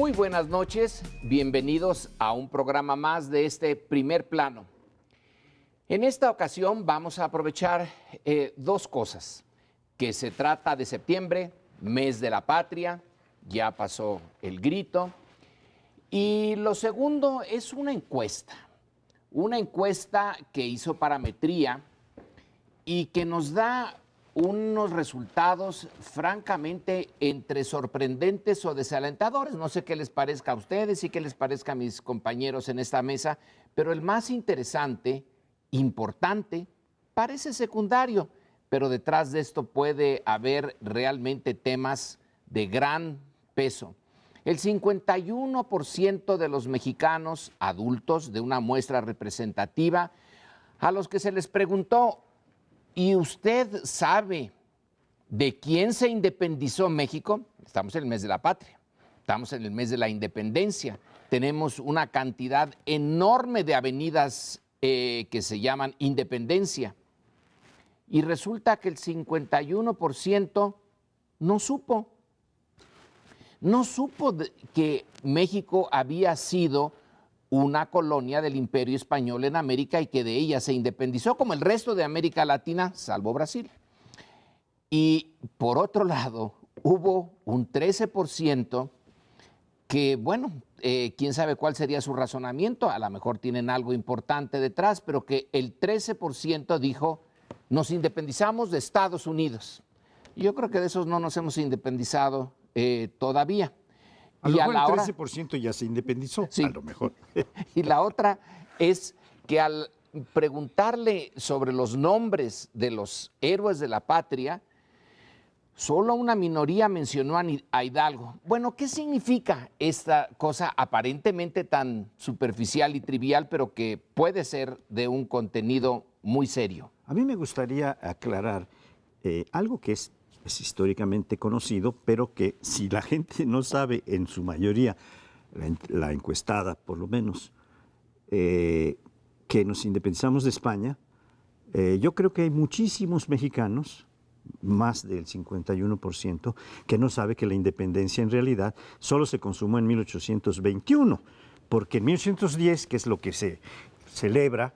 Muy buenas noches, bienvenidos a un programa más de este Primer Plano. En esta ocasión vamos a aprovechar dos cosas, que se trata de septiembre, mes de la patria, ya pasó el grito, y lo segundo es una encuesta que hizo Parametría y que nos da unos resultados francamente entre sorprendentes o desalentadores. No sé qué les parezca a ustedes y qué les parezca a mis compañeros en esta mesa, pero el más interesante, importante, parece secundario, pero detrás de esto puede haber realmente temas de gran peso. El 51% de los mexicanos adultos de una muestra representativa a los que se les preguntó: ¿y usted sabe de quién se independizó México? Estamos en el mes de la patria, estamos en el mes de la independencia. Tenemos una cantidad enorme de avenidas que se llaman Independencia. Y resulta que el 51% no supo. No supo que México había sido una colonia del Imperio Español en América y que de ella se independizó, como el resto de América Latina, salvo Brasil. Y por otro lado, hubo un 13% que, bueno, quién sabe cuál sería su razonamiento, a lo mejor tienen algo importante detrás, pero que el 13% dijo: nos independizamos de Estados Unidos. Yo creo que de esos no nos hemos independizado todavía. A lo mejor el 13% ya se independizó, sí. A lo mejor. Y la otra es que al preguntarle sobre los nombres de los héroes de la patria, solo una minoría mencionó a Hidalgo. Bueno, ¿qué significa esta cosa aparentemente tan superficial y trivial, pero que puede ser de un contenido muy serio? A mí me gustaría aclarar algo que es históricamente conocido, pero que si la gente no sabe, en su mayoría, la encuestada por lo menos, que nos independizamos de España, yo creo que hay muchísimos mexicanos, más del 51%, que no sabe que la independencia en realidad solo se consumó en 1821, porque en 1810, que es lo que se celebra,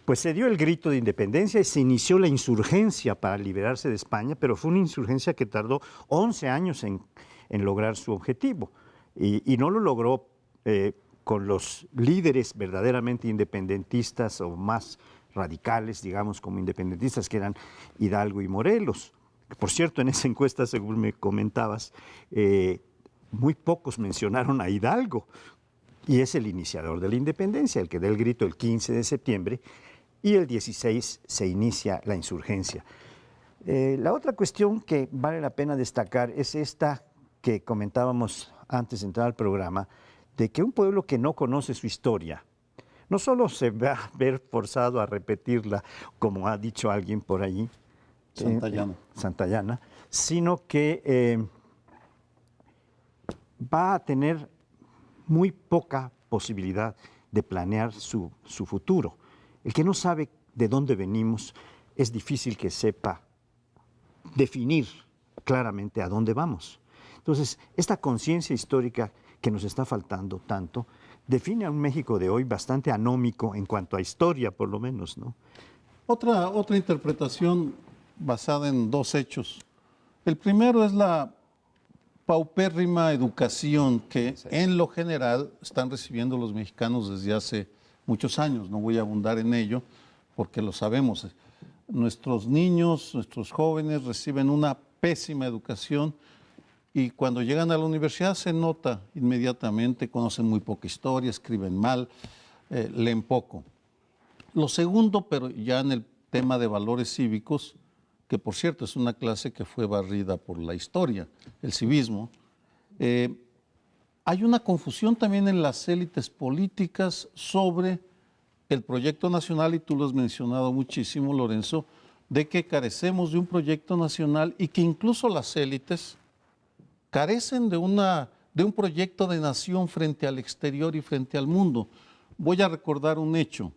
pues se dio el grito de independencia y se inició la insurgencia para liberarse de España, pero fue una insurgencia que tardó 11 años en lograr su objetivo. Y no lo logró con los líderes verdaderamente independentistas o más radicales, digamos, como independentistas, que eran Hidalgo y Morelos. Por cierto, en esa encuesta, según me comentabas, muy pocos mencionaron a Hidalgo, y es el iniciador de la independencia, el que da el grito el 15 de septiembre, y el 16 se inicia la insurgencia. La otra cuestión que vale la pena destacar es esta que comentábamos antes de entrar al programa, de que un pueblo que no conoce su historia, no solo se va a ver forzado a repetirla, como ha dicho alguien por allí, Santayana, sino que va a tener muy poca posibilidad de planear su futuro. El que no sabe de dónde venimos, es difícil que sepa definir claramente a dónde vamos. Entonces, esta conciencia histórica que nos está faltando tanto, define a un México de hoy bastante anómico en cuanto a historia, por lo menos, ¿no? Otra interpretación basada en dos hechos. El primero es la paupérrima educación que en lo general están recibiendo los mexicanos desde hace muchos años. No voy a abundar en ello porque lo sabemos. Nuestros niños, nuestros jóvenes reciben una pésima educación y cuando llegan a la universidad se nota inmediatamente, conocen muy poca historia, escriben mal, leen poco. Lo segundo, pero ya en el tema de valores cívicos, que por cierto es una clase que fue barrida por la historia, el civismo, hay una confusión también en las élites políticas sobre el proyecto nacional, y tú lo has mencionado muchísimo, Lorenzo, de que carecemos de un proyecto nacional y que incluso las élites carecen de un proyecto de nación frente al exterior y frente al mundo. Voy a recordar un hecho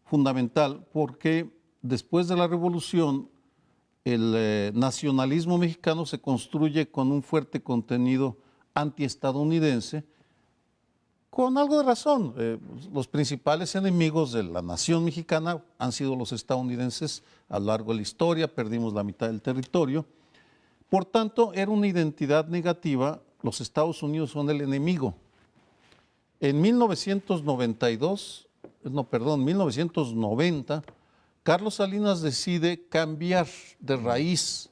fundamental, porque después de la Revolución, el nacionalismo mexicano se construye con un fuerte contenido antiestadounidense, con algo de razón. Los principales enemigos de la nación mexicana han sido los estadounidenses a lo largo de la historia, perdimos la mitad del territorio. Por tanto, era una identidad negativa, los Estados Unidos son el enemigo. En 1990, Carlos Salinas decide cambiar de raíz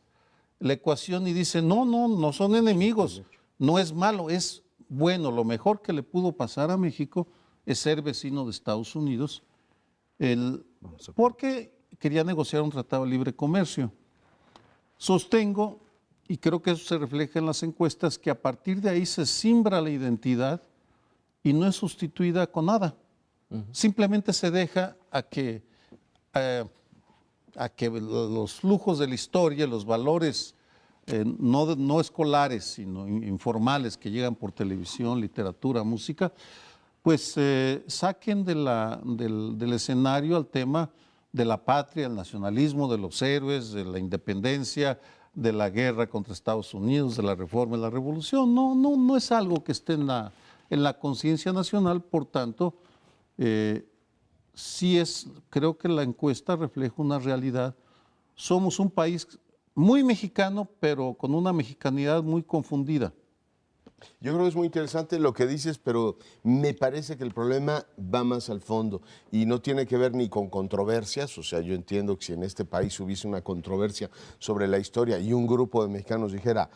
la ecuación y dice, no son enemigos, no es malo, es bueno, lo mejor que le pudo pasar a México es ser vecino de Estados Unidos, porque quería negociar un tratado de libre comercio. Sostengo, y creo que eso se refleja en las encuestas, que a partir de ahí se simbra la identidad y no es sustituida con nada. Simplemente se deja a que los flujos de la historia, los valores no escolares, sino informales que llegan por televisión, literatura, música, pues saquen del escenario al tema de la patria, el nacionalismo, de los héroes, de la independencia, de la guerra contra Estados Unidos, de la reforma y la revolución. No es algo que esté en la conciencia nacional, por tanto, creo que la encuesta refleja una realidad. Somos un país muy mexicano, pero con una mexicanidad muy confundida. Yo creo que es muy interesante lo que dices, pero me parece que el problema va más al fondo y no tiene que ver ni con controversias. O sea, yo entiendo que si en este país hubiese una controversia sobre la historia y un grupo de mexicanos dijera,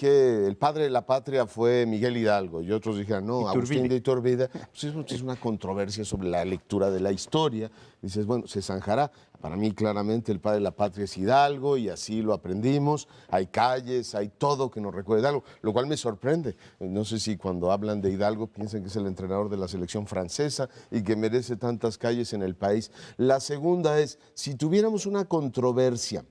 el padre de la patria fue Miguel Hidalgo, y otros dijeran, no, Agustín de Iturbide, pues eso es una controversia sobre la lectura de la historia. Dices, bueno, se zanjará. Para mí, claramente, el padre de la patria es Hidalgo y así lo aprendimos. Hay calles, hay todo que nos recuerda Hidalgo, lo cual me sorprende. No sé si cuando hablan de Hidalgo piensan que es el entrenador de la selección francesa y que merece tantas calles en el país. La segunda es, si tuviéramos una controversia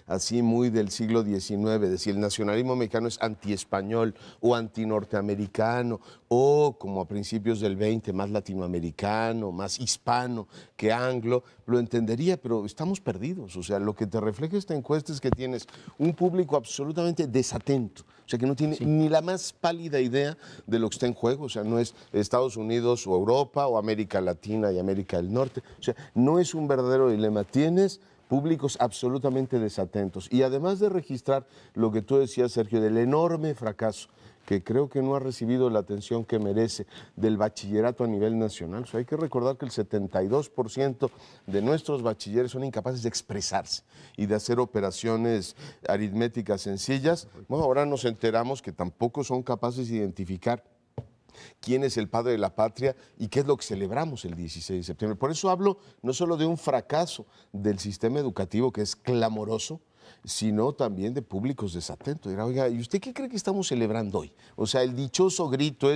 así muy del siglo XIX, de si el nacionalismo mexicano es antiespañol o antinorteamericano, o como a principios del XX, más latinoamericano, más hispano que anglo, lo entendería, pero estamos perdidos. O sea, lo que te refleja esta encuesta es que tienes un público absolutamente desatento, o sea, que no tiene ni la más pálida idea de lo que está en juego. O sea, no es Estados Unidos o Europa o América Latina y América del Norte. O sea, no es un verdadero dilema. Tienes públicos absolutamente desatentos. Y además de registrar lo que tú decías, Sergio, del enorme fracaso, que creo que no ha recibido la atención que merece, del bachillerato a nivel nacional. O sea, hay que recordar que el 72% de nuestros bachilleres son incapaces de expresarse y de hacer operaciones aritméticas sencillas. Bueno, ahora nos enteramos que tampoco son capaces de identificar quién es el padre de la patria y qué es lo que celebramos el 16 de septiembre. Por eso hablo no solo de un fracaso del sistema educativo que es clamoroso, sino también de públicos desatentos. Dirá, oiga, ¿y usted qué cree que estamos celebrando hoy? O sea, el dichoso grito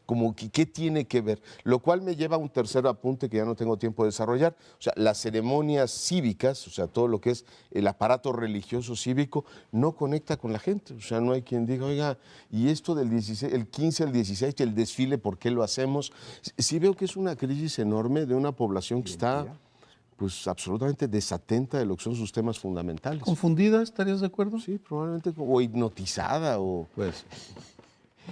como que ¿qué tiene que ver? Lo cual me lleva a un tercer apunte que ya no tengo tiempo de desarrollar. O sea, las ceremonias cívicas, o sea, todo lo que es el aparato religioso cívico, no conecta con la gente. O sea, no hay quien diga, oiga, y esto del 16, el 15 al 16, el desfile, ¿por qué lo hacemos? Sí veo que es una crisis enorme de una población que está pues absolutamente desatenta de lo que son sus temas fundamentales. ¿Confundida? ¿Estarías de acuerdo? Sí, probablemente, o hipnotizada, o Pues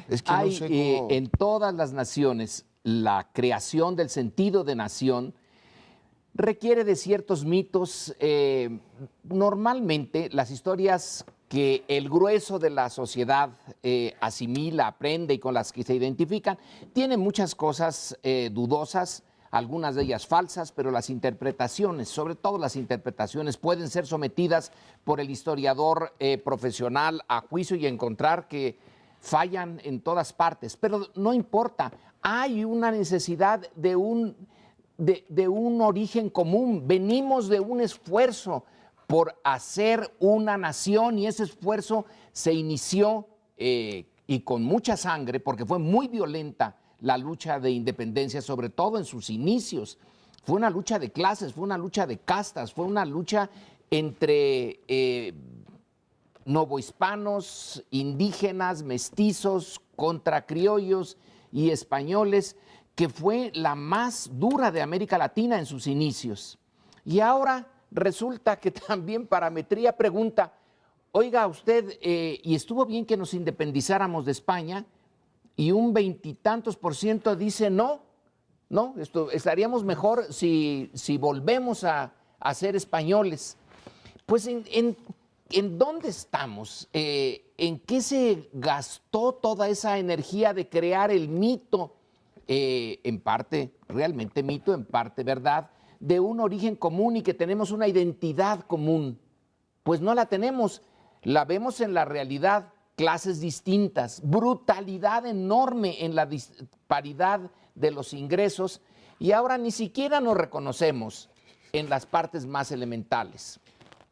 es que Hay no sé cómo... en todas las naciones la creación del sentido de nación requiere de ciertos mitos. Normalmente las historias que el grueso de la sociedad asimila, aprende y con las que se identifican, tienen muchas cosas dudosas, algunas de ellas falsas, pero las interpretaciones, sobre todo las interpretaciones, pueden ser sometidas por el historiador profesional a juicio y encontrar que fallan en todas partes. Pero no importa, hay una necesidad de un origen común. Venimos de un esfuerzo por hacer una nación y ese esfuerzo se inició y con mucha sangre, porque fue muy violenta la lucha de independencia, sobre todo en sus inicios. Fue una lucha de clases, fue una lucha de castas, fue una lucha entre novohispanos, indígenas, mestizos, contra criollos y españoles, que fue la más dura de América Latina en sus inicios. Y ahora resulta que también Parametría pregunta, oiga usted, y estuvo bien que nos independizáramos de España, y un 20% dice no, no, estaríamos mejor si volvemos a ser españoles. Pues ¿en dónde estamos? ¿En qué se gastó toda esa energía de crear el mito, en parte realmente mito, en parte verdad, de un origen común y que tenemos una identidad común? Pues no la tenemos, la vemos en la realidad, clases distintas, brutalidad enorme en la disparidad de los ingresos y ahora ni siquiera nos reconocemos en las partes más elementales.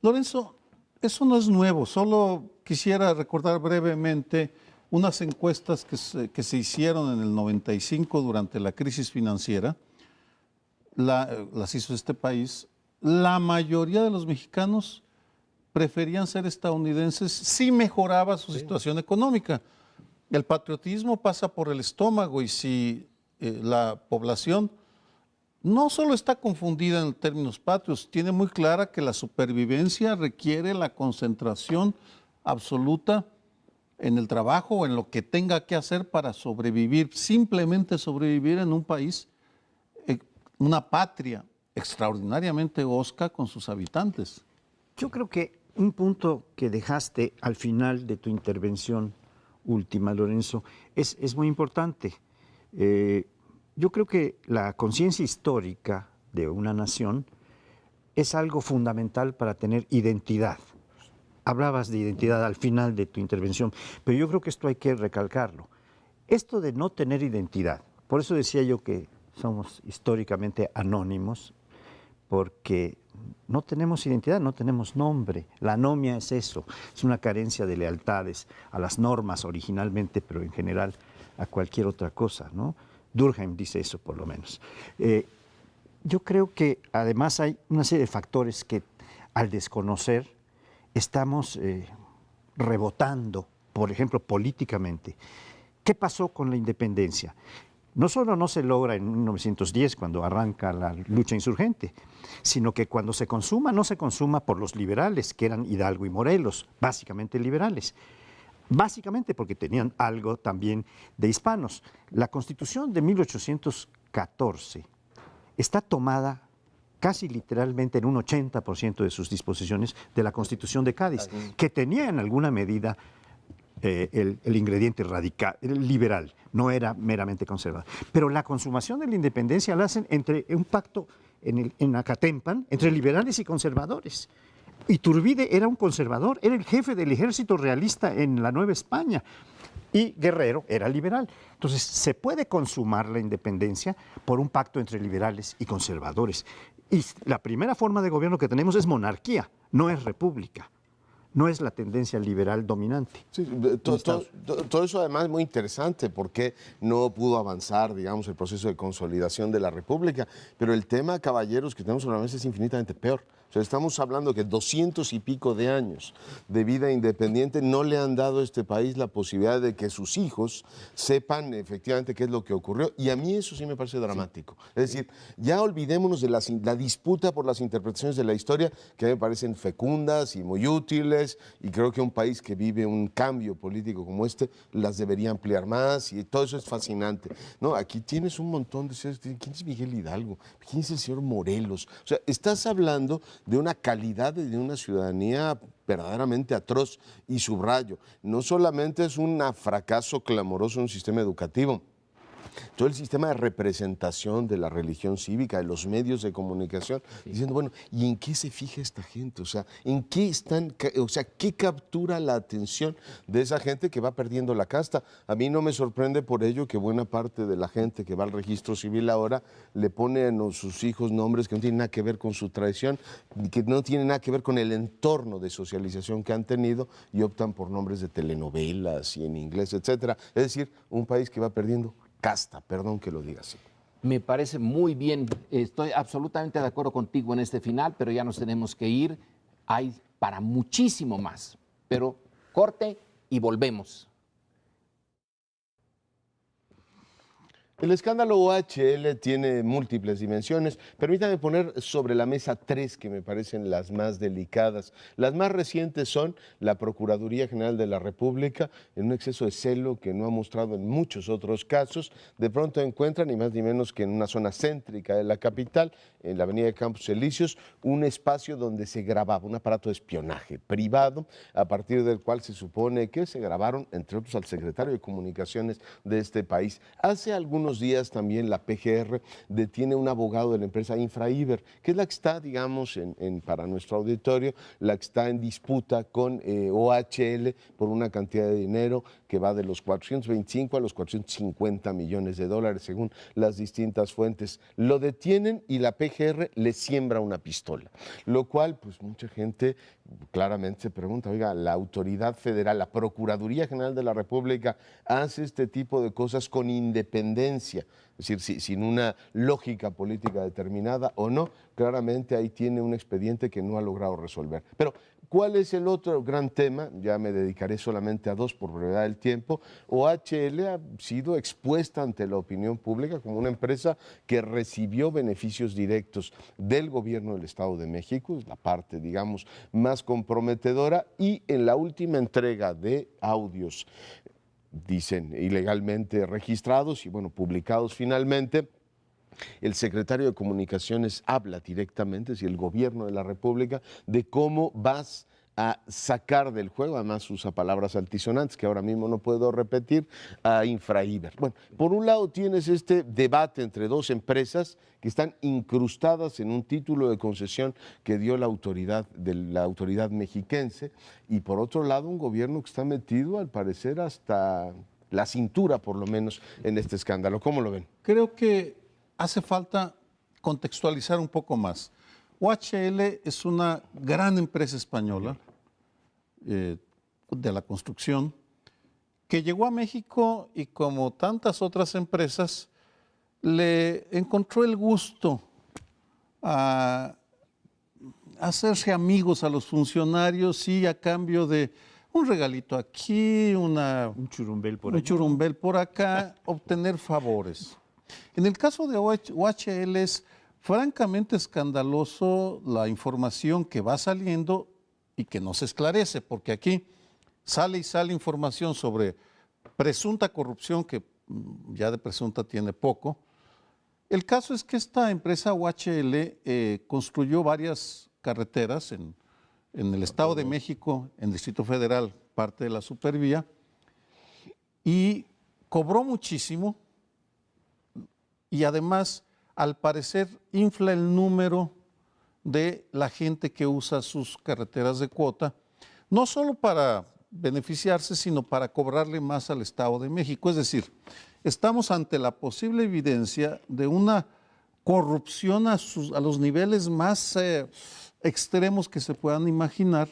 Lorenzo, eso no es nuevo, solo quisiera recordar brevemente unas encuestas que se hicieron en el 95 durante la crisis financiera, las hizo este país. La mayoría de los mexicanos preferían ser estadounidenses si mejoraba su situación económica. El patriotismo pasa por el estómago y si la población no solo está confundida en términos patrios, tiene muy clara que la supervivencia requiere la concentración absoluta en el trabajo o en lo que tenga que hacer para sobrevivir, simplemente sobrevivir en un país, una patria extraordinariamente hosca con sus habitantes. Yo creo que un punto que dejaste al final de tu intervención última, Lorenzo, es muy importante. Yo creo que la conciencia histórica de una nación es algo fundamental para tener identidad. Hablabas de identidad al final de tu intervención, pero yo creo que esto hay que recalcarlo. Esto de no tener identidad, por eso decía yo que somos históricamente anónimos, porque no tenemos identidad, no tenemos nombre. La anomia es eso, es una carencia de lealtades a las normas originalmente, pero en general a cualquier otra cosa, ¿no? Durkheim dice eso, por lo menos. Yo creo que además hay una serie de factores que al desconocer estamos rebotando, por ejemplo, políticamente. ¿Qué pasó con la independencia? No solo no se logra en 1910, cuando arranca la lucha insurgente, sino que cuando se consuma, no se consuma por los liberales, que eran Hidalgo y Morelos, básicamente liberales. Básicamente porque tenían algo también de hispanos. La Constitución de 1814 está tomada casi literalmente en un 80% de sus disposiciones de la Constitución de Cádiz, que tenía en alguna medida el ingrediente radical, liberal, no era meramente conservador. Pero la consumación de la independencia la hacen entre un pacto en Acatempan entre liberales y conservadores. Iturbide era un conservador, era el jefe del ejército realista en la Nueva España y Guerrero era liberal. Entonces, se puede consumar la independencia por un pacto entre liberales y conservadores. Y la primera forma de gobierno que tenemos es monarquía, no es república. No es la tendencia liberal dominante. Sí, todo eso además es muy interesante porque no pudo avanzar, digamos, el proceso de consolidación de la República, pero el tema, caballeros, que tenemos sobre la mesa es infinitamente peor. O sea, estamos hablando que 200 y pico de años de vida independiente no le han dado a este país la posibilidad de que sus hijos sepan efectivamente qué es lo que ocurrió. Y a mí eso sí me parece dramático. Es decir, ya olvidémonos de la disputa por las interpretaciones de la historia, que a mí me parecen fecundas y muy útiles, y creo que un país que vive un cambio político como este las debería ampliar más, y todo eso es fascinante. No, aquí tienes un montón de... ¿Quién es Miguel Hidalgo? ¿Quién es el señor Morelos? O sea, estás hablando de una calidad de una ciudadanía verdaderamente atroz, y subrayo, no solamente es un fracaso clamoroso en un sistema educativo, todo el sistema de representación de la religión cívica, de los medios de comunicación, diciendo, bueno, ¿y en qué se fija esta gente? O sea, ¿en qué están, o sea, qué captura la atención de esa gente que va perdiendo la casta? A mí no me sorprende por ello que buena parte de la gente que va al registro civil ahora le pone a sus hijos nombres que no tienen nada que ver con su tradición, que no tienen nada que ver con el entorno de socialización que han tenido, y optan por nombres de telenovelas y en inglés, etcétera. Es decir, un país que va perdiendo casta, perdón que lo diga así. Me parece muy bien, estoy absolutamente de acuerdo contigo en este final, pero ya nos tenemos que ir, hay para muchísimo más, pero corte y volvemos. El escándalo OHL tiene múltiples dimensiones. Permítame poner sobre la mesa tres que me parecen las más delicadas. Las más recientes son la Procuraduría General de la República, en un exceso de celo que no ha mostrado en muchos otros casos. De pronto encuentran, ni más ni menos que en una zona céntrica de la capital, en la avenida de Campos Elíseos, un espacio donde se grababa un aparato de espionaje privado, a partir del cual se supone que se grabaron, entre otros, al secretario de Comunicaciones de este país. Hace algunos días también la PGR detiene un abogado de la empresa Infraiber, que es la que está, digamos, para nuestro auditorio, la que está en disputa con OHL por una cantidad de dinero que va de los 425 a los 450 millones de dólares, según las distintas fuentes. Lo detienen y la PGR le siembra una pistola, lo cual, pues mucha gente claramente se pregunta, oiga, la autoridad federal, la Procuraduría General de la República hace este tipo de cosas con independencia, es decir, sin una lógica política determinada o no, claramente ahí tiene un expediente que no ha logrado resolver. Pero, ¿cuál es el otro gran tema? Ya me dedicaré solamente a dos por brevedad del tiempo. OHL ha sido expuesta ante la opinión pública como una empresa que recibió beneficios directos del gobierno del Estado de México, es la parte, digamos, más comprometedora, y en la última entrega de audios, dicen ilegalmente registrados y bueno, publicados finalmente, el secretario de Comunicaciones habla directamente, es decir, el gobierno de la República, de cómo vas a sacar del juego, además usa palabras altisonantes que ahora mismo no puedo repetir, a Infraiber. Bueno, por un lado tienes este debate entre dos empresas que están incrustadas en un título de concesión que dio la autoridad mexiquense, y por otro lado un gobierno que está metido, al parecer, hasta la cintura, por lo menos, en este escándalo. ¿Cómo lo ven? Creo que hace falta contextualizar un poco más. OHL es una gran empresa española de la construcción que llegó a México y, como tantas otras empresas, le encontró el gusto a hacerse amigos a los funcionarios y, a cambio de un regalito aquí, Un churumbel por un allá. churumbel por acá, obtener favores. En el caso de OHL es francamente escandaloso la información que va saliendo y que no se esclarece, porque aquí sale y sale información sobre presunta corrupción, que ya de presunta tiene poco. El caso es que esta empresa OHL construyó varias carreteras en el Estado de México, en Distrito Federal, parte de la Supervía, y cobró muchísimo, y además, al parecer, infla el número de la gente que usa sus carreteras de cuota, no solo para beneficiarse, sino para cobrarle más al Estado de México. Es decir, estamos ante la posible evidencia de una corrupción a los niveles más extremos que se puedan imaginar,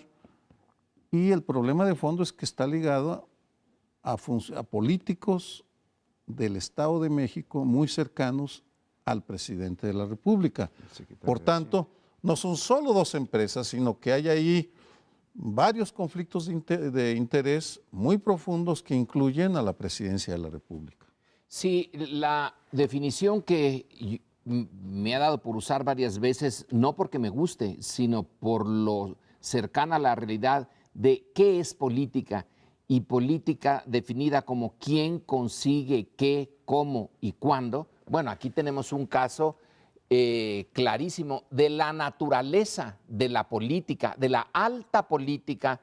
y el problema de fondo es que está ligado a políticos del Estado de México muy cercanos al presidente de la República. Por tanto, no son solo dos empresas, sino que hay ahí varios conflictos de interés muy profundos que incluyen a la presidencia de la República. Sí, la definición que me ha dado por usar varias veces, no porque me guste, sino por lo cercana a la realidad de qué es política, y política definida como quién consigue qué, cómo y cuándo. Bueno, aquí tenemos un caso clarísimo de la naturaleza de la política, de la alta política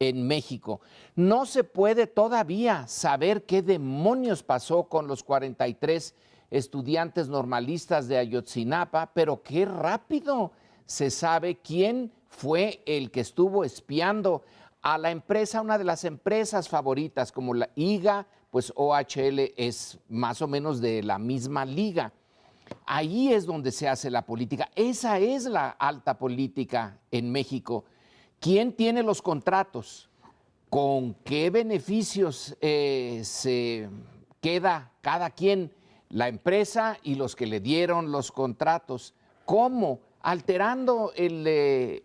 en México. No se puede todavía saber qué demonios pasó con los 43 estudiantes normalistas de Ayotzinapa, pero qué rápido se sabe quién fue el que estuvo espiando a la empresa, una de las empresas favoritas como la IGA, pues OHL es más o menos de la misma liga. Ahí es donde se hace la política. Esa es la alta política en México. ¿Quién tiene los contratos? ¿Con qué beneficios se queda cada quien? La empresa y los que le dieron los contratos. ¿Cómo? Alterando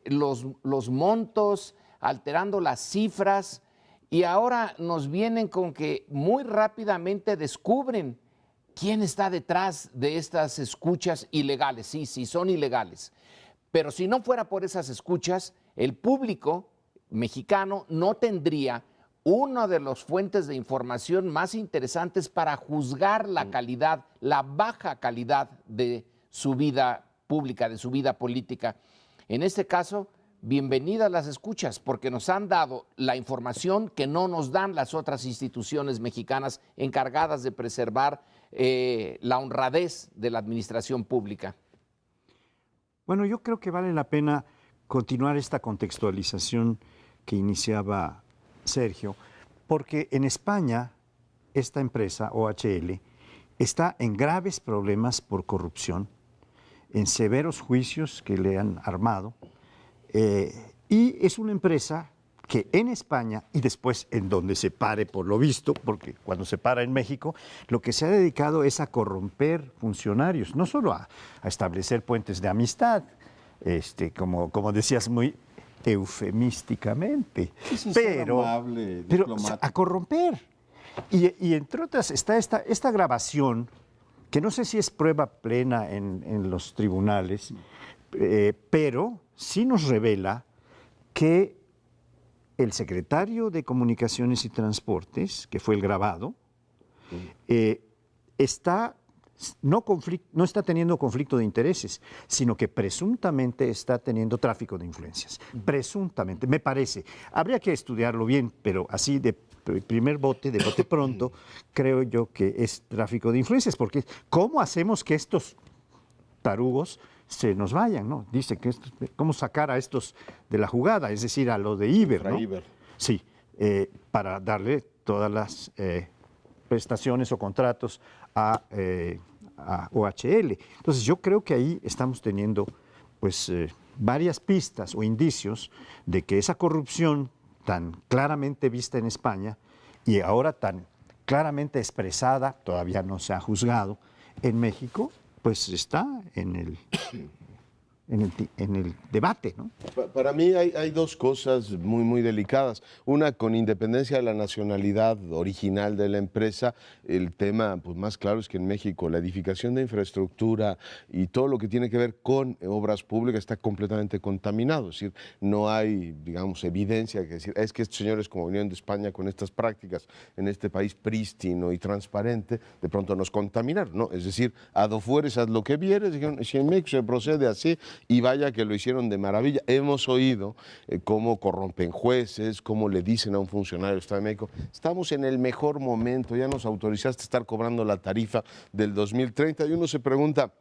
los montos, alterando las cifras, y ahora nos vienen con que muy rápidamente descubren ¿quién está detrás de estas escuchas ilegales? Sí, sí, son ilegales. Pero si no fuera por esas escuchas, el público mexicano no tendría una de las fuentes de información más interesantes para juzgar la calidad, la baja calidad de su vida pública, de su vida política. En este caso, bienvenidas las escuchas, porque nos han dado la información que no nos dan las otras instituciones mexicanas encargadas de preservar la honradez de la administración pública. Bueno, yo creo que vale la pena continuar esta contextualización que iniciaba Sergio, porque en España esta empresa, OHL, está en graves problemas por corrupción, en severos juicios que le han armado, y es una empresa que en España y después en donde se pare por lo visto, porque cuando se para en México, lo que se ha dedicado es a corromper funcionarios, no solo a establecer puentes de amistad, como decías muy eufemísticamente, pero o sea, a corromper. Y entre otras está esta grabación, que no sé si es prueba plena en los tribunales, pero sí nos revela que el secretario de Comunicaciones y Transportes, que fue el grabado, no está teniendo conflicto de intereses, sino que presuntamente está teniendo tráfico de influencias. Presuntamente, me parece. Habría que estudiarlo bien, pero así de primer bote, de bote pronto, creo yo que es tráfico de influencias, porque ¿cómo hacemos que estos tarugos se nos vayan, ¿no? Dice que cómo sacar a estos de la jugada, es decir, a lo de Iber, ¿no? Sí, para darle todas las prestaciones o contratos a OHL. Entonces yo creo que ahí estamos teniendo pues varias pistas o indicios de que esa corrupción tan claramente vista en España y ahora tan claramente expresada, todavía no se ha juzgado, en México, pues está en el debate, ¿no? Para mí hay dos cosas muy, muy delicadas. Una, con independencia de la nacionalidad original de la empresa, el tema pues, más claro es que en México la edificación de infraestructura y todo lo que tiene que ver con obras públicas está completamente contaminado. Es decir, no hay, digamos, evidencia que decir, es que estos señores, como vinieron de España con estas prácticas en este país prístino y transparente, de pronto nos contaminaron, ¿no? Es decir, a do fueres, haz lo que vieres, dijeron, si en México se procede así, y vaya que lo hicieron de maravilla. Hemos oído cómo corrompen jueces, cómo le dicen a un funcionario del Estado de México, estamos en el mejor momento, ya nos autorizaste a estar cobrando la tarifa del 2030, y uno se pregunta,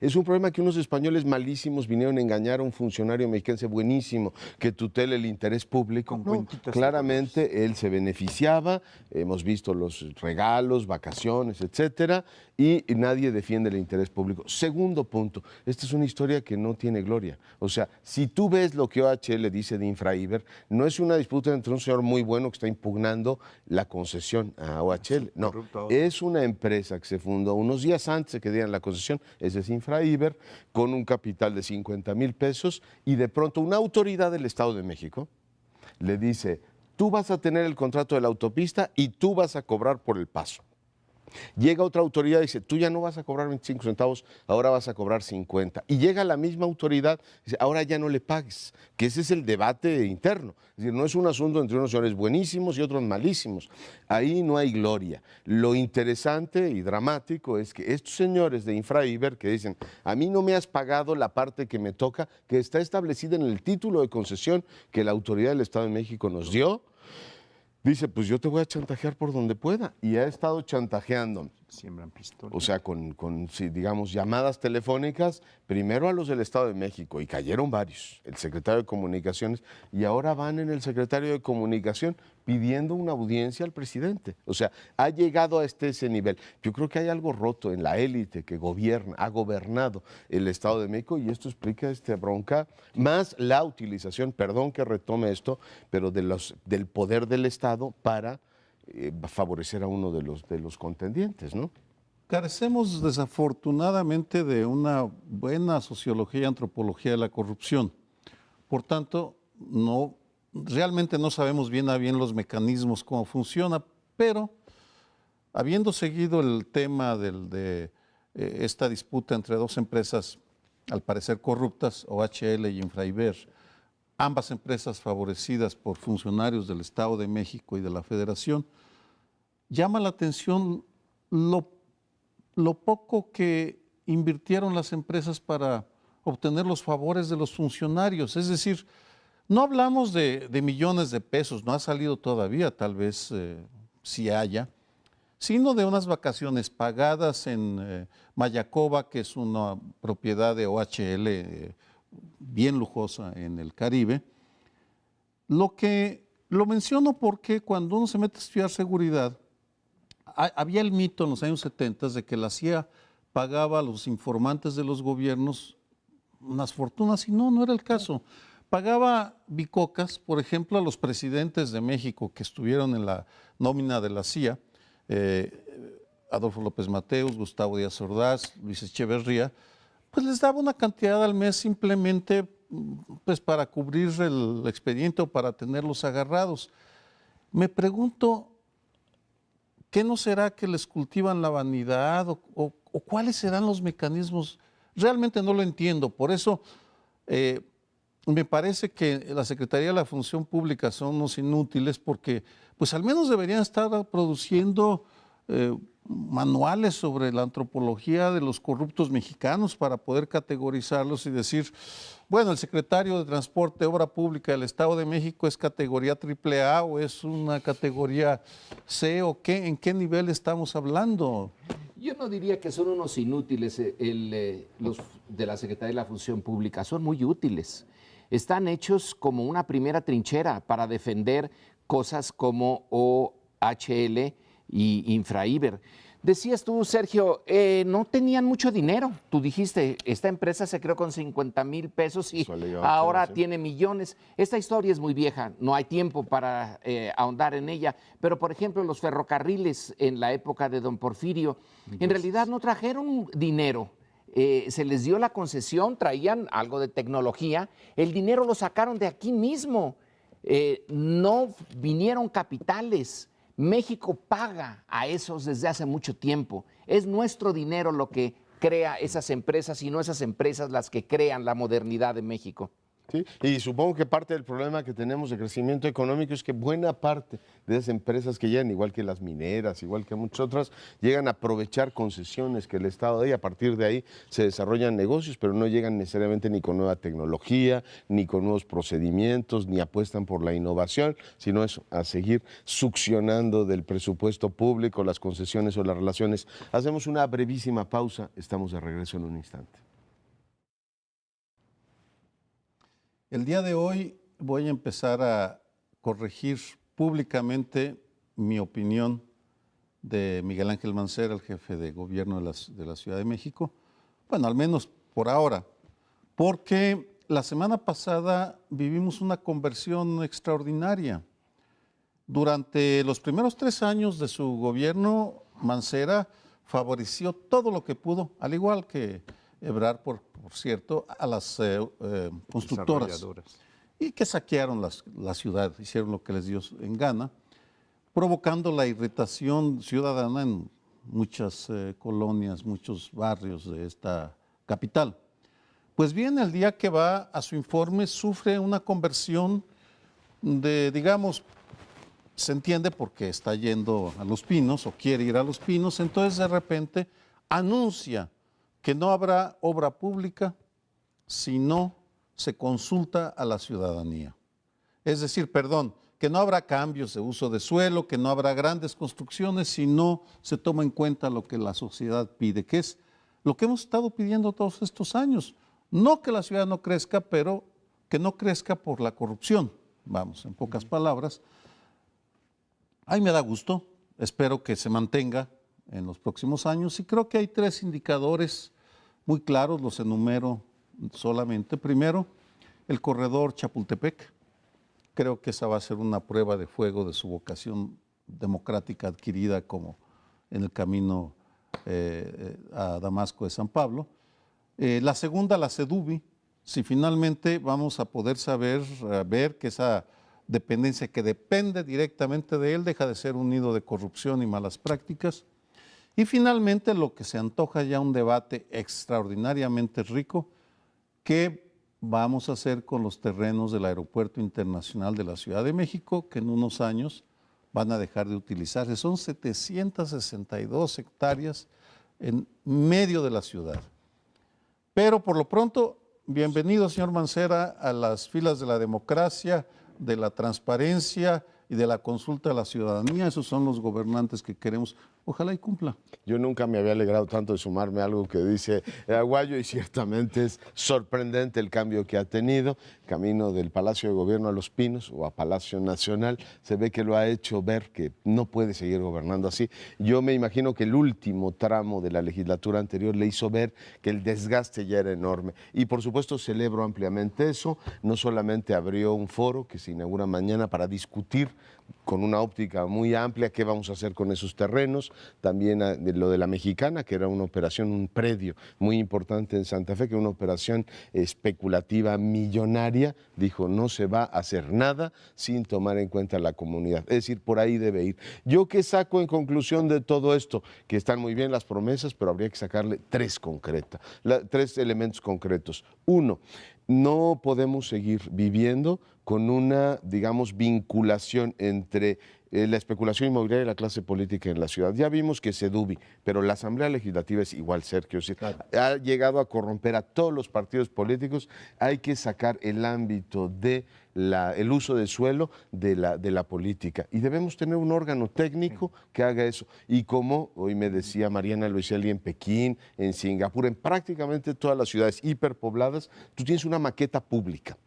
es un problema que unos españoles malísimos vinieron a engañar a un funcionario mexicano buenísimo que tutela el interés público. No, claramente él se beneficiaba, hemos visto los regalos, vacaciones, etcétera, y nadie defiende el interés público. Segundo punto, esta es una historia que no tiene gloria. O sea, si tú ves lo que OHL dice de InfraIber, no es una disputa entre un señor muy bueno que está impugnando la concesión a OHL, no, es una empresa que se fundó unos días antes de que dieran la concesión, es decir, InfraIber, con un capital de 50,000 pesos, y de pronto una autoridad del Estado de México le dice, tú vas a tener el contrato de la autopista y tú vas a cobrar por el paso. Llega otra autoridad y dice, tú ya no vas a cobrar 25 centavos, ahora vas a cobrar 50. Y llega la misma autoridad y dice, ahora ya no le pagues, que ese es el debate interno. Es decir, no es un asunto entre unos señores buenísimos y otros malísimos. Ahí no hay gloria. Lo interesante y dramático es que estos señores de InfraIber que dicen, a mí no me has pagado la parte que me toca, que está establecida en el título de concesión que la autoridad del Estado de México nos dio, dice, pues yo te voy a chantajear por donde pueda. Y ha estado chantajeando. Siembran pistolas. O sea, con digamos, llamadas telefónicas, primero a los del Estado de México, y cayeron varios, el secretario de Comunicaciones, y ahora van en el secretario de Comunicación pidiendo una audiencia al presidente. O sea, ha llegado a ese nivel. Yo creo que hay algo roto en la élite que gobierna, ha gobernado el Estado de México, y esto explica esta bronca, más la utilización, perdón que retome esto, pero del poder del Estado para favorecer a uno de los contendientes, ¿no? Carecemos desafortunadamente de una buena sociología y antropología de la corrupción. Por tanto, realmente no sabemos bien a bien los mecanismos, cómo funciona, pero habiendo seguido el tema de esta disputa entre dos empresas, al parecer corruptas, OHL y Infraiber, ambas empresas favorecidas por funcionarios del Estado de México y de la Federación, llama la atención lo poco que invirtieron las empresas para obtener los favores de los funcionarios. Es decir, no hablamos de millones de pesos, no ha salido todavía, tal vez sí haya, sino de unas vacaciones pagadas en Mayacoba, que es una propiedad de OHL bien lujosa en el Caribe. Lo menciono porque cuando uno se mete a estudiar seguridad, había el mito en los años 70 de que la CIA pagaba a los informantes de los gobiernos unas fortunas, y no era el caso. Pagaba bicocas, por ejemplo, a los presidentes de México que estuvieron en la nómina de la CIA, Adolfo López Mateos, Gustavo Díaz Ordaz, Luis Echeverría, pues les daba una cantidad al mes simplemente pues para cubrir el expediente o para tenerlos agarrados. Me pregunto, ¿qué no será que les cultivan la vanidad o cuáles serán los mecanismos? Realmente no lo entiendo. Por eso me parece que la Secretaría de la Función Pública son unos inútiles porque pues al menos deberían estar produciendo manuales sobre la antropología de los corruptos mexicanos para poder categorizarlos y decir, bueno, el secretario de Transporte, Obra Pública del Estado de México es categoría AAA o es una categoría C o qué, ¿en qué nivel estamos hablando? Yo no diría que son unos inútiles los de la Secretaría de la Función Pública, son muy útiles. Están hechos como una primera trinchera para defender cosas como OHL y Infraiber. Decías tú, Sergio, no tenían mucho dinero. Tú dijiste, esta empresa se creó con 50,000 pesos y ahora tiene millones. Esta historia es muy vieja, no hay tiempo para ahondar en ella. Pero, por ejemplo, los ferrocarriles en la época de don Porfirio, en realidad no trajeron dinero. Se les dio la concesión, traían algo de tecnología. El dinero lo sacaron de aquí mismo. No vinieron capitales. México paga a esos desde hace mucho tiempo. Es nuestro dinero lo que crea esas empresas y no esas empresas las que crean la modernidad de México. Sí, y supongo que parte del problema que tenemos de crecimiento económico es que buena parte de esas empresas que llegan, igual que las mineras, igual que muchas otras, llegan a aprovechar concesiones que el Estado da y a partir de ahí se desarrollan negocios, pero no llegan necesariamente ni con nueva tecnología, ni con nuevos procedimientos, ni apuestan por la innovación, sino eso, a seguir succionando del presupuesto público las concesiones o las relaciones. Hacemos una brevísima pausa, estamos de regreso en un instante. El día de hoy voy a empezar a corregir públicamente mi opinión de Miguel Ángel Mancera, el jefe de gobierno de la Ciudad de México. Bueno, al menos por ahora, porque la semana pasada vivimos una conversión extraordinaria. Durante los primeros 3 años de su gobierno, Mancera favoreció todo lo que pudo, al igual que Ebrard, por cierto, a las constructoras y que saquearon la ciudad, hicieron lo que les dio en gana, provocando la irritación ciudadana en muchas colonias, muchos barrios de esta capital. Pues bien, el día que va a su informe sufre una conversión de, digamos, se entiende porque está yendo a Los Pinos o quiere ir a Los Pinos, entonces de repente anuncia que no habrá obra pública si no se consulta a la ciudadanía. Es decir, que no habrá cambios de uso de suelo, que no habrá grandes construcciones si no se toma en cuenta lo que la sociedad pide, que es lo que hemos estado pidiendo todos estos años. No que la ciudad no crezca, pero que no crezca por la corrupción. Vamos, en pocas palabras. Ahí me da gusto, espero que se mantenga en los próximos años y creo que hay 3 indicadores muy claros, los enumero solamente. Primero, el corredor Chapultepec. Creo que esa va a ser una prueba de fuego de su vocación democrática adquirida como en el camino a Damasco de San Pablo. La segunda, la CEDUBI. Si finalmente vamos a poder ver que esa dependencia que depende directamente de él deja de ser un nido de corrupción y malas prácticas. Y finalmente lo que se antoja ya un debate extraordinariamente rico, ¿qué vamos a hacer con los terrenos del Aeropuerto Internacional de la Ciudad de México, que en unos años van a dejar de utilizarse? Son 762 hectáreas en medio de la ciudad. Pero por lo pronto, bienvenido, señor Mancera, a las filas de la democracia, de la transparencia y de la consulta a la ciudadanía. Esos son los gobernantes que queremos. Ojalá y cumpla. Yo nunca me había alegrado tanto de sumarme a algo que dice Aguayo, y ciertamente es sorprendente el cambio que ha tenido. Camino del Palacio de Gobierno a Los Pinos o a Palacio Nacional, se ve que lo ha hecho ver que no puede seguir gobernando así. Yo me imagino que el último tramo de la legislatura anterior le hizo ver que el desgaste ya era enorme. Y por supuesto celebro ampliamente eso. No solamente abrió un foro que se inaugura mañana para discutir con una óptica muy amplia qué vamos a hacer con esos terrenos, también lo de la Mexicana, que era una operación, un predio muy importante en Santa Fe, que era una operación especulativa millonaria, dijo no se va a hacer nada sin tomar en cuenta la comunidad, es decir, por ahí debe ir. ¿Yo qué saco en conclusión de todo esto? Que están muy bien las promesas, pero habría que sacarle tres elementos concretos. Uno, no podemos seguir viviendo con una, digamos, vinculación entre la especulación inmobiliaria y la clase política en la ciudad. Ya vimos que Sedubi, pero la Asamblea Legislativa es igual, Sergio, ha llegado a corromper a todos los partidos políticos. Hay que sacar el ámbito de el uso del suelo de la política, y debemos tener un órgano técnico que haga eso. Y como hoy me decía Mariana Loiseli, en Pekín, en Singapur, en prácticamente todas las ciudades hiperpobladas, tú tienes una maqueta pública.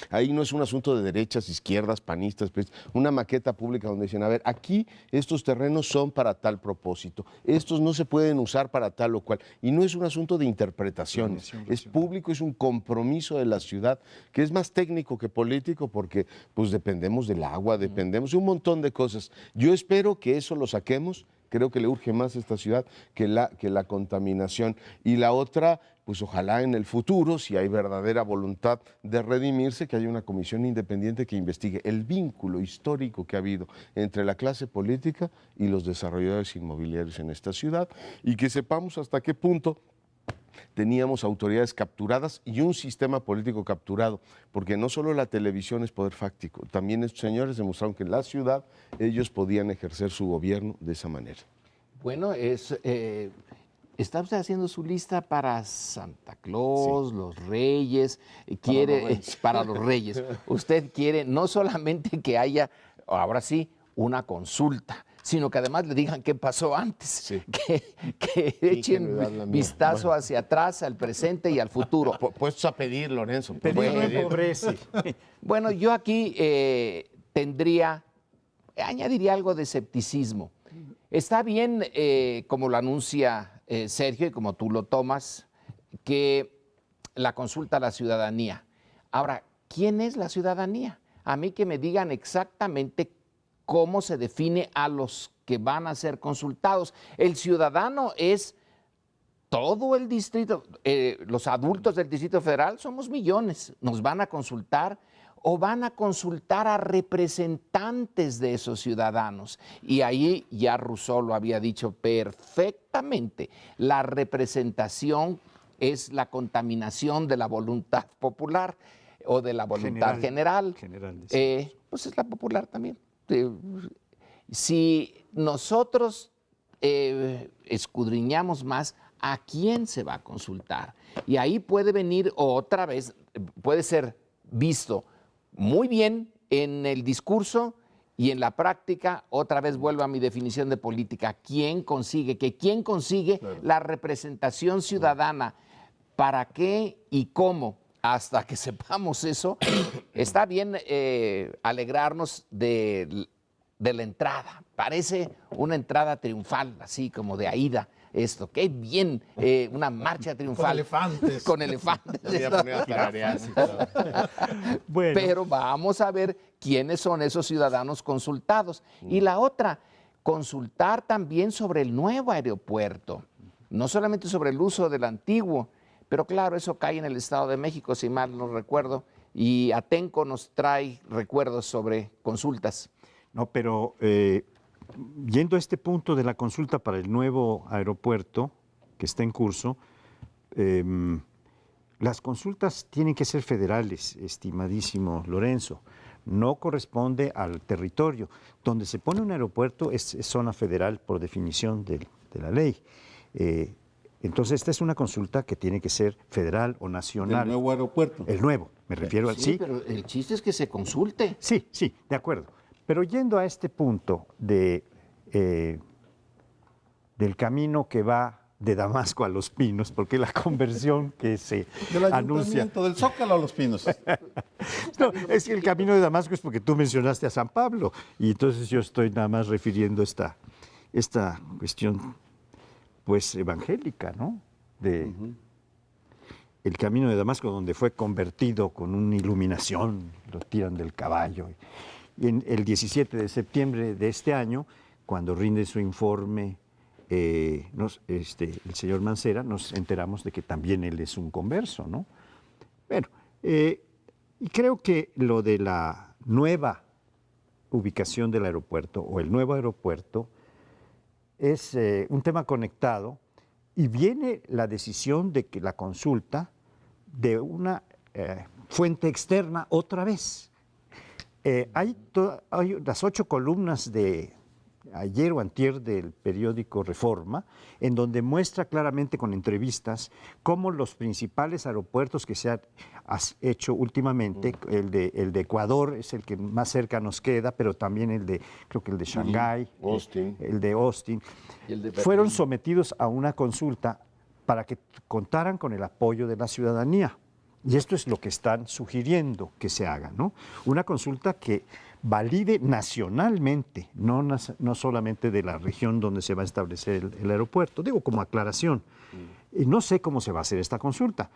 Ahí no es un asunto de derechas, izquierdas, panistas, pues, una maqueta pública donde dicen, a ver, aquí estos terrenos son para tal propósito, estos no se pueden usar para tal o cual, y no es un asunto de interpretaciones, es público, es un compromiso de la ciudad, que es más técnico que político, porque pues dependemos del agua, dependemos de un montón de cosas. Yo espero que eso lo saquemos. Creo que le urge más a esta ciudad que la contaminación. Y la otra, pues ojalá en el futuro, si hay verdadera voluntad de redimirse, que haya una comisión independiente que investigue el vínculo histórico que ha habido entre la clase política y los desarrolladores inmobiliarios en esta ciudad, y que sepamos hasta qué punto teníamos autoridades capturadas y un sistema político capturado, porque no solo la televisión es poder fáctico, también estos señores demostraron que en la ciudad ellos podían ejercer su gobierno de esa manera. Bueno, está usted haciendo su lista para Santa Claus, sí, los Reyes, para los Reyes. Usted quiere no solamente que haya, ahora sí, una consulta, sino que además le digan qué pasó antes, sí, que echen vistazo hacia atrás, al presente y al futuro. Puestos a pedir, Lorenzo. Bueno, yo aquí añadiría algo de escepticismo. Está bien, como lo anuncia Sergio y como tú lo tomas, que la consulta a la ciudadanía. Ahora, ¿quién es la ciudadanía? A mí que me digan exactamente cómo se define a los que van a ser consultados. El ciudadano es todo el distrito, los adultos del Distrito Federal somos millones, nos van a consultar o van a consultar a representantes de esos ciudadanos. Y ahí ya Rousseau lo había dicho perfectamente, la representación es la contaminación de la voluntad popular o de la voluntad general. Pues es la popular también. Si nosotros escudriñamos más a quién se va a consultar, y ahí puede venir otra vez, puede ser visto muy bien en el discurso y en la práctica, otra vez vuelvo a mi definición de política, ¿quién consigue claro, la representación ciudadana? ¿Para qué y cómo? Hasta que sepamos eso, está bien alegrarnos de la entrada. Parece una entrada triunfal, así como de Aída. Esto, qué bien, una marcha triunfal. Con elefantes. Bueno. Pero vamos a ver quiénes son esos ciudadanos consultados. Y la otra, consultar también sobre el nuevo aeropuerto, no solamente sobre el uso del antiguo, pero claro, eso cae en el Estado de México, si mal no recuerdo, y Atenco nos trae recuerdos sobre consultas. No, pero yendo a este punto de la consulta para el nuevo aeropuerto que está en curso, las consultas tienen que ser federales, estimadísimo Lorenzo. No corresponde al territorio. Donde se pone un aeropuerto es zona federal por definición de la ley. Entonces, esta es una consulta que tiene que ser federal o nacional. ¿El nuevo aeropuerto? El nuevo, me refiero al Sí, pero el chiste es que se consulte. Sí, sí, de acuerdo. Pero yendo a este punto del camino que va de Damasco a Los Pinos, porque la conversión que se Del anuncia... Ayuntamiento del Zócalo a Los Pinos. No, es que el camino de Damasco es porque tú mencionaste a San Pablo, y entonces yo estoy nada más refiriendo esta cuestión, pues, evangélica, ¿no? El camino de Damasco, donde fue convertido con una iluminación, lo tiran del caballo. Y en el 17 de septiembre de este año, cuando rinde su informe el señor Mancera, nos enteramos de que también él es un converso, ¿no? Bueno, y creo que lo de la nueva ubicación del aeropuerto o el nuevo aeropuerto es un tema conectado y viene la decisión de que la consulta de una fuente externa otra vez. Hay las 8 columnas de ayer o antier del periódico Reforma, en donde muestra claramente con entrevistas cómo los principales aeropuertos que se han hecho últimamente, el de Ecuador es el que más cerca nos queda, pero también creo que el de Shanghái, el de Austin, Y el de fueron Berlín. sometidos a una consulta para que contaran con el apoyo de la ciudadanía. Y esto es lo que están sugiriendo que se haga, ¿no? Una consulta que valide nacionalmente, no solamente de la región donde se va a establecer el aeropuerto. Digo, como aclaración. Y no sé cómo se va a hacer esta consulta,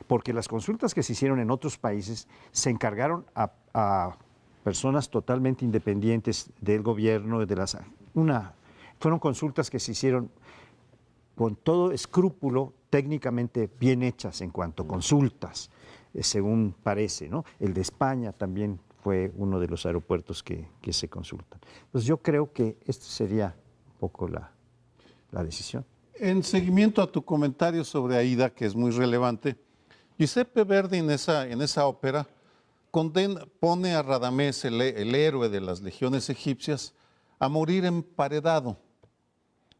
porque las consultas que se hicieron en otros países se encargaron a personas totalmente independientes del gobierno, fueron consultas que se hicieron con todo escrúpulo, técnicamente bien hechas en cuanto a consultas, según parece, ¿no? El de España también fue uno de los aeropuertos que se consultan. Entonces yo creo que esta sería un poco la decisión. En seguimiento a tu comentario sobre Aida, que es muy relevante, Giuseppe Verdi en esa ópera pone a Radamés, el héroe de las legiones egipcias, a morir emparedado.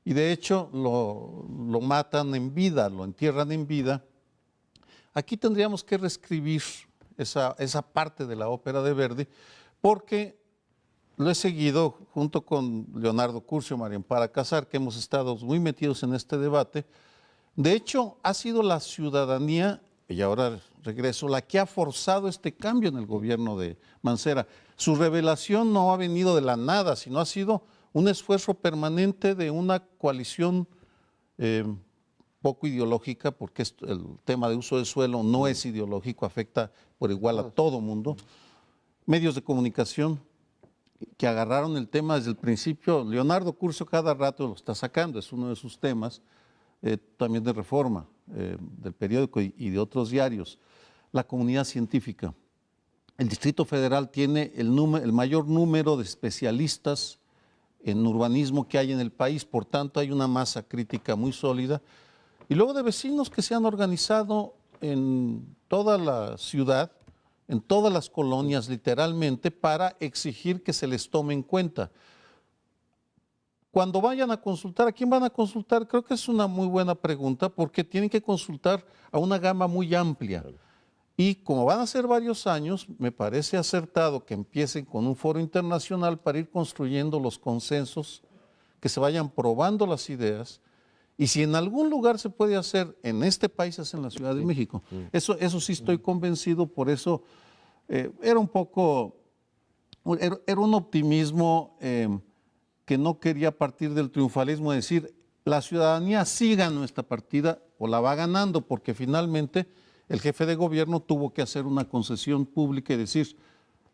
Y de hecho lo matan en vida, lo entierran en vida. Aquí tendríamos que reescribir esa parte de la ópera de Verdi, porque lo he seguido junto con Leonardo Curcio, María Amparo Casar, que hemos estado muy metidos en este debate. De hecho, ha sido la ciudadanía, y ahora regreso, la que ha forzado este cambio en el gobierno de Mancera. Su revelación no ha venido de la nada, sino ha sido un esfuerzo permanente de una coalición poco ideológica, porque el tema de uso de suelo no es ideológico, afecta por igual a todo mundo. Medios de comunicación que agarraron el tema desde el principio. Leonardo Curcio cada rato lo está sacando, es uno de sus temas, también de Reforma, del periódico y de otros diarios. La comunidad científica. El Distrito Federal tiene el mayor número de especialistas en urbanismo que hay en el país, por tanto hay una masa crítica muy sólida. Y luego de vecinos que se han organizado en toda la ciudad, en todas las colonias literalmente, para exigir que se les tome en cuenta. Cuando vayan a consultar, ¿a quién van a consultar? Creo que es una muy buena pregunta, porque tienen que consultar a una gama muy amplia. Y como van a ser varios años, me parece acertado que empiecen con un foro internacional para ir construyendo los consensos, que se vayan probando las ideas. Y si en algún lugar se puede hacer en este país, es en la Ciudad de México. Eso sí estoy convencido, por eso era un optimismo que no quería partir del triunfalismo, decir, la ciudadanía sí ganó esta partida o la va ganando, porque finalmente el jefe de gobierno tuvo que hacer una concesión pública y decir,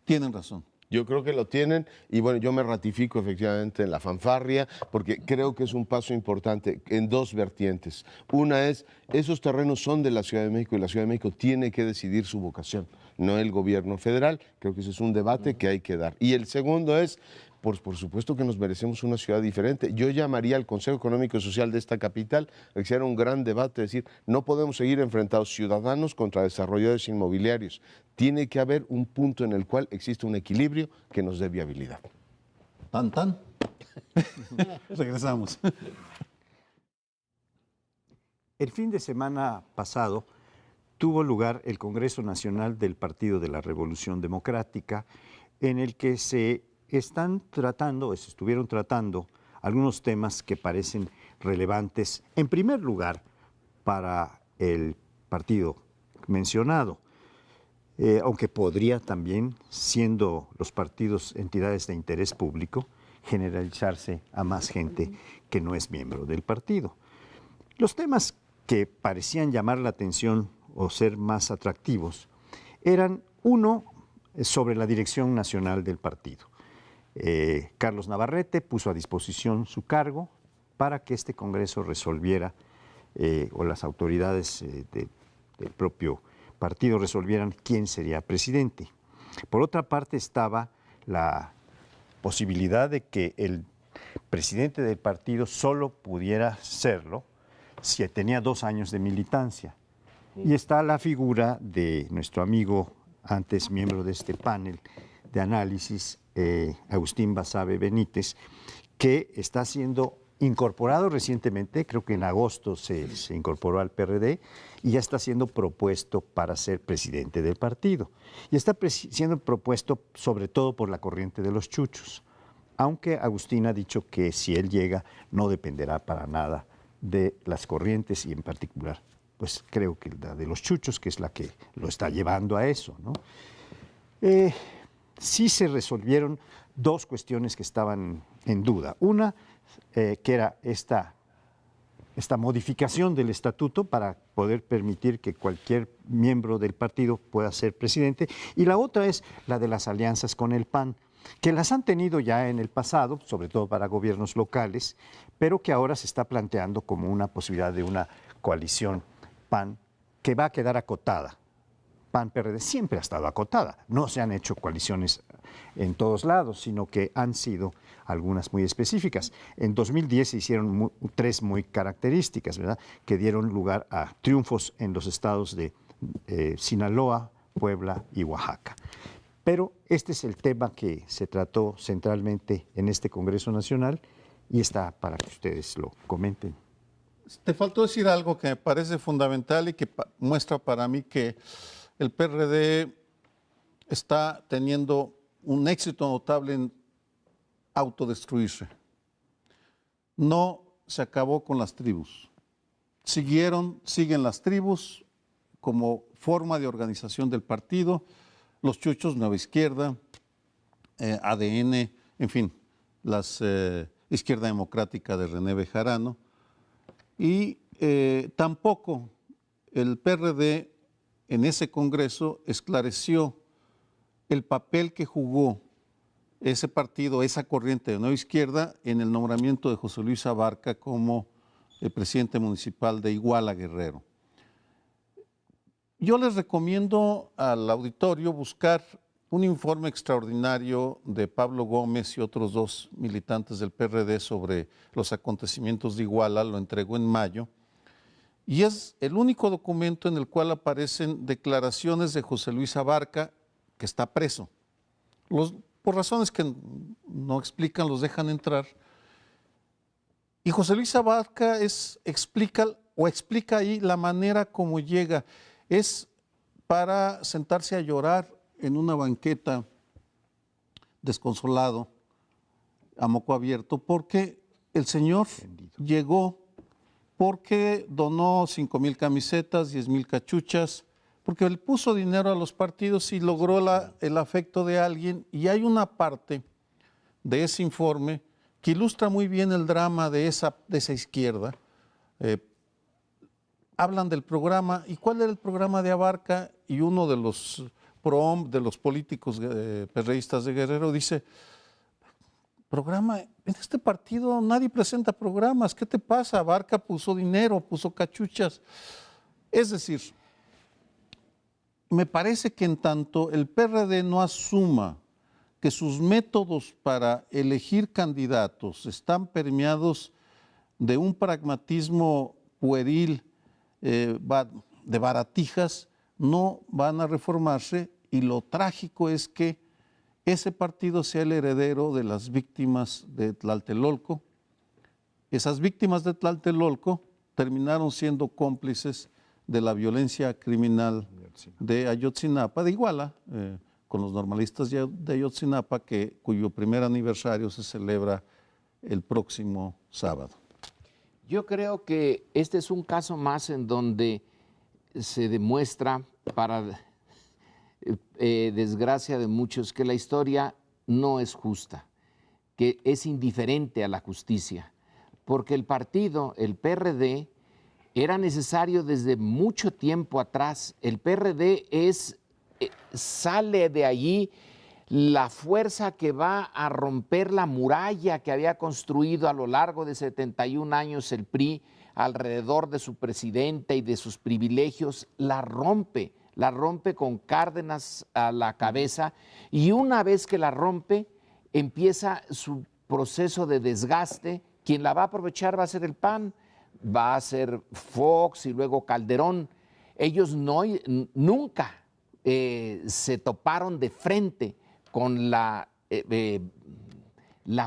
tienen razón, Yo creo que lo tienen y bueno, yo me ratifico efectivamente en la fanfarria porque creo que es un paso importante en dos vertientes. Una es, esos terrenos son de la Ciudad de México y la Ciudad de México tiene que decidir su vocación, no el gobierno federal. Creo que ese es un debate que hay que dar. Y el segundo es, por supuesto que nos merecemos una ciudad diferente. Yo llamaría al Consejo Económico y Social de esta capital a que hiciera un gran debate, decir, no podemos seguir enfrentados ciudadanos contra desarrolladores inmobiliarios. Tiene que haber un punto en el cual existe un equilibrio que nos dé viabilidad. Tan, tan. Regresamos. El fin de semana pasado tuvo lugar el Congreso Nacional del Partido de la Revolución Democrática, en el que se estuvieron tratando algunos temas que parecen relevantes, en primer lugar, para el partido mencionado, aunque podría también, siendo los partidos entidades de interés público, generalizarse a más gente que no es miembro del partido. Los temas que parecían llamar la atención o ser más atractivos eran, uno, sobre la dirección nacional del partido. Carlos Navarrete puso a disposición su cargo para que este Congreso resolviera, o las autoridades del propio partido resolvieran quién sería presidente. Por otra parte estaba la posibilidad de que el presidente del partido solo pudiera serlo si tenía 2 años de militancia. Y está la figura de nuestro amigo, antes miembro de este panel de análisis, Agustín Basabe Benítez, que está siendo incorporado recientemente, creo que en agosto se incorporó al PRD, y ya está siendo propuesto para ser presidente del partido. Y está siendo propuesto sobre todo por la corriente de los chuchos, aunque Agustín ha dicho que si él llega no dependerá para nada de las corrientes y en particular, pues creo que la de los chuchos, que es la que lo está llevando a eso, ¿no? Sí se resolvieron 2 cuestiones que estaban en duda. Una, que era esta modificación del estatuto para poder permitir que cualquier miembro del partido pueda ser presidente, y la otra es la de las alianzas con el PAN, que las han tenido ya en el pasado, sobre todo para gobiernos locales, pero que ahora se está planteando como una posibilidad de una coalición PAN que va a quedar acotada. PAN-PRD siempre ha estado acotada. No se han hecho coaliciones en todos lados, sino que han sido algunas muy específicas. En 2010 se hicieron 3 muy características, ¿verdad?, que dieron lugar a triunfos en los estados de Sinaloa, Puebla y Oaxaca. Pero este es el tema que se trató centralmente en este Congreso Nacional y está para que ustedes lo comenten. Te faltó decir algo que me parece fundamental y que muestra para mí que el PRD está teniendo un éxito notable en autodestruirse. No se acabó con las tribus. Siguen las tribus como forma de organización del partido, los chuchos, Nueva Izquierda, ADN, en fin, las Izquierda Democrática de René Bejarano. Y tampoco el PRD en ese Congreso esclareció el papel que jugó ese partido, esa corriente de Nueva Izquierda, en el nombramiento de José Luis Abarca como el presidente municipal de Iguala, Guerrero. Yo les recomiendo al auditorio buscar un informe extraordinario de Pablo Gómez y otros 2 militantes del PRD sobre los acontecimientos de Iguala, lo entregó en mayo, y es el único documento en el cual aparecen declaraciones de José Luis Abarca, que está preso. Por razones que no explican, los dejan entrar. Y José Luis Abarca explica ahí la manera como llega. Es para sentarse a llorar en una banqueta desconsolado, a moco abierto, porque el señor llegó porque donó 5,000 camisetas, 10,000 cachuchas, porque él puso dinero a los partidos y logró el afecto de alguien. Y hay una parte de ese informe que ilustra muy bien el drama de esa izquierda. Hablan del programa. ¿Y cuál era el programa de Abarca? Y uno de los PROM de los políticos perreístas de Guerrero dice, programa, en este partido nadie presenta programas, ¿qué te pasa? Barca puso dinero, puso cachuchas. Es decir, me parece que en tanto el PRD no asuma que sus métodos para elegir candidatos están permeados de un pragmatismo pueril, de baratijas, no van a reformarse, y lo trágico es que ese partido sea el heredero de las víctimas de Tlatelolco. Esas víctimas de Tlatelolco terminaron siendo cómplices de la violencia criminal de Ayotzinapa, de Iguala, con los normalistas de Ayotzinapa, cuyo primer aniversario se celebra el próximo sábado. Yo creo que este es un caso más en donde se demuestra, para desgracia de muchos, que la historia no es justa, que es indiferente a la justicia, porque el partido, el PRD, era necesario desde mucho tiempo atrás. El PRD sale de allí la fuerza que va a romper la muralla que había construido a lo largo de 71 años el PRI alrededor de su presidente y de sus privilegios, la rompe con Cárdenas a la cabeza, y una vez que la rompe, empieza su proceso de desgaste. Quien la va a aprovechar va a ser el PAN, va a ser Fox y luego Calderón. Ellos nunca se toparon de frente con la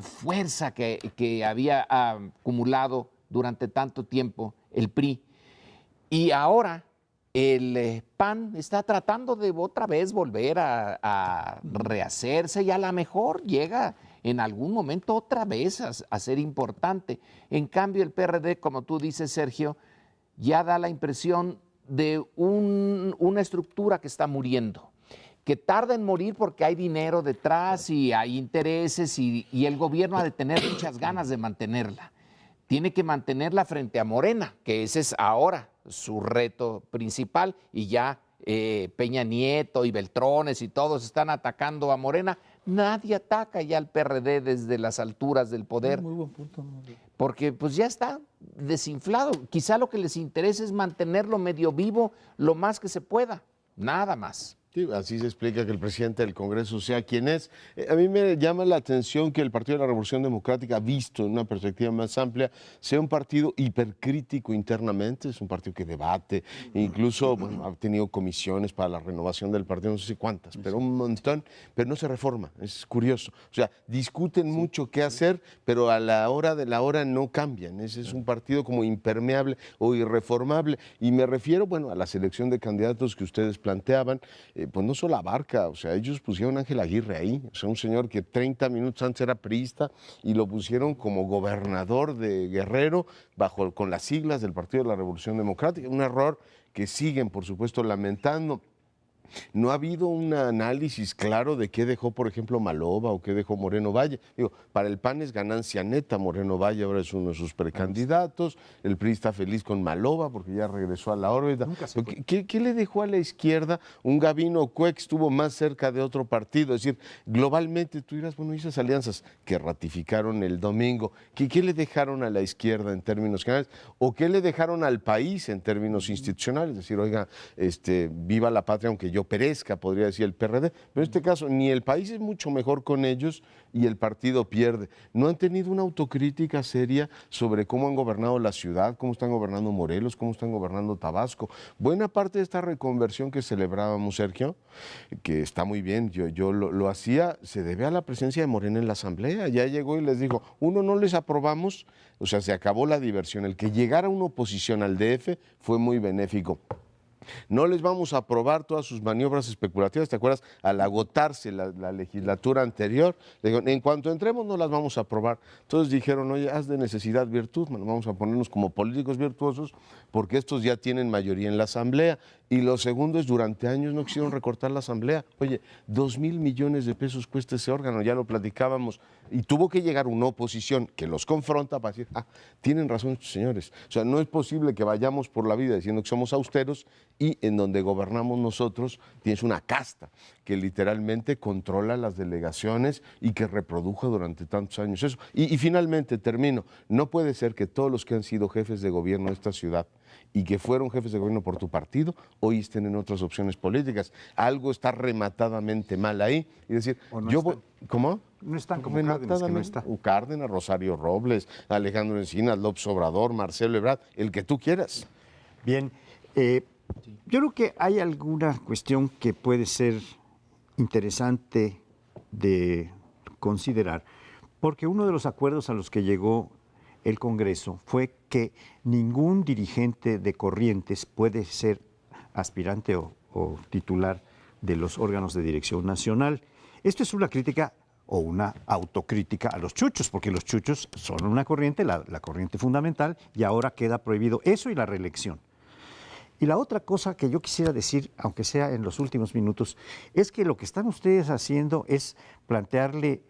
fuerza que había acumulado durante tanto tiempo el PRI. Y ahora el PAN está tratando de otra vez volver a rehacerse, y a lo mejor llega en algún momento otra vez a ser importante. En cambio, el PRD, como tú dices, Sergio, ya da la impresión de una estructura que está muriendo, que tarda en morir porque hay dinero detrás y hay intereses, y el gobierno ha de tener muchas ganas de mantenerla. Tiene que mantenerla frente a Morena, que ese es ahora su reto principal, y ya Peña Nieto y Beltrones y todos están atacando a Morena. Nadie ataca ya al PRD desde las alturas del poder, Muy buen punto, ¿no? porque pues ya está desinflado. Quizá lo que les interesa es mantenerlo medio vivo lo más que se pueda, nada más. Sí, así se explica que el presidente del Congreso sea quien es. A mí me llama la atención que el Partido de la Revolución Democrática, visto en una perspectiva más amplia, sea un partido hipercrítico internamente, es un partido que debate, incluso ha tenido comisiones para la renovación del partido, no sé cuántas, pero un montón, pero no se reforma, es curioso. O sea, discuten mucho qué hacer, pero a la hora de la hora no cambian. Ese es un partido como impermeable o irreformable, y me refiero, bueno, a la selección de candidatos que ustedes planteaban. Pues no solo Abarca, o sea, ellos pusieron a Ángel Aguirre ahí, o sea, un señor que 30 minutos antes era priista, y lo pusieron como gobernador de Guerrero con las siglas del Partido de la Revolución Democrática, un error que siguen, por supuesto, lamentando. No ha habido un análisis claro de qué dejó, por ejemplo, Maloba o qué dejó Moreno Valle. Digo, para el PAN es ganancia neta, Moreno Valle ahora es uno de sus precandidatos, el PRI está feliz con Maloba porque ya regresó a la órbita. ¿Qué le dejó a la izquierda? Un Gabino Cuex estuvo más cerca de otro partido, es decir, globalmente tú dirás, bueno, esas alianzas que ratificaron el domingo, ¿qué le dejaron a la izquierda en términos generales? ¿O qué le dejaron al país en términos institucionales? Es decir, oiga, viva la patria aunque yo perezca, podría decir el PRD, pero en este caso ni el país es mucho mejor con ellos y el partido pierde. No han tenido una autocrítica seria sobre cómo han gobernado la ciudad, cómo están gobernando Morelos, cómo están gobernando Tabasco. Buena parte de esta reconversión que celebrábamos, Sergio, que está muy bien, yo lo hacía, se debe a la presencia de Morena en la Asamblea. Ya llegó y les dijo, uno, no les aprobamos, o sea, se acabó la diversión. El que llegara una oposición al DF fue muy benéfico. No les vamos a aprobar todas sus maniobras especulativas, ¿te acuerdas? Al agotarse la legislatura anterior, dijeron, en cuanto entremos no las vamos a aprobar. Entonces dijeron, oye, haz de necesidad virtud, bueno, vamos a ponernos como políticos virtuosos porque estos ya tienen mayoría en la Asamblea. Y lo segundo es, durante años no quisieron recortar la Asamblea. Oye, 2,000 millones de pesos cuesta ese órgano, ya lo platicábamos Y tuvo que llegar una oposición que los confronta para decir, tienen razón estos señores. O sea, no es posible que vayamos por la vida diciendo que somos austeros y en donde gobernamos nosotros tienes una casta que literalmente controla las delegaciones y que reprodujo durante tantos años eso. Y finalmente, termino, no puede ser que todos los que han sido jefes de gobierno de esta ciudad y que fueron jefes de gobierno por tu partido, hoy estén en otras opciones políticas. Algo está rematadamente mal ahí. Y decir, ¿cómo? No están como Cárdenas, que no está. Cárdenas, Rosario Robles, Alejandro Encinas, López Obrador, Marcelo Ebrard, el que tú quieras. Bien, yo creo que hay alguna cuestión que puede ser interesante de considerar, porque uno de los acuerdos a los que llegó el Congreso fue que ningún dirigente de Corrientes puede ser aspirante o titular de los órganos de dirección nacional. Esto es una crítica o una autocrítica a los chuchos, porque los chuchos son una corriente, la corriente fundamental, y ahora queda prohibido eso y la reelección. Y la otra cosa que yo quisiera decir, aunque sea en los últimos minutos, es que lo que están ustedes haciendo es plantearle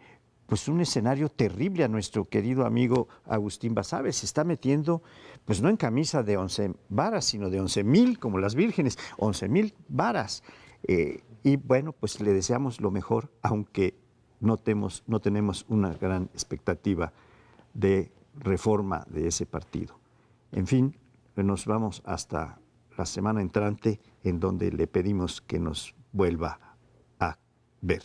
pues un escenario terrible a nuestro querido amigo Agustín Basabe. Se está metiendo, pues no en camisa de 11 varas, sino de 11,000, como las vírgenes, 11,000 varas. Y bueno, pues le deseamos lo mejor, aunque no tenemos una gran expectativa de reforma de ese partido. En fin, nos vamos hasta la semana entrante, en donde le pedimos que nos vuelva a ver.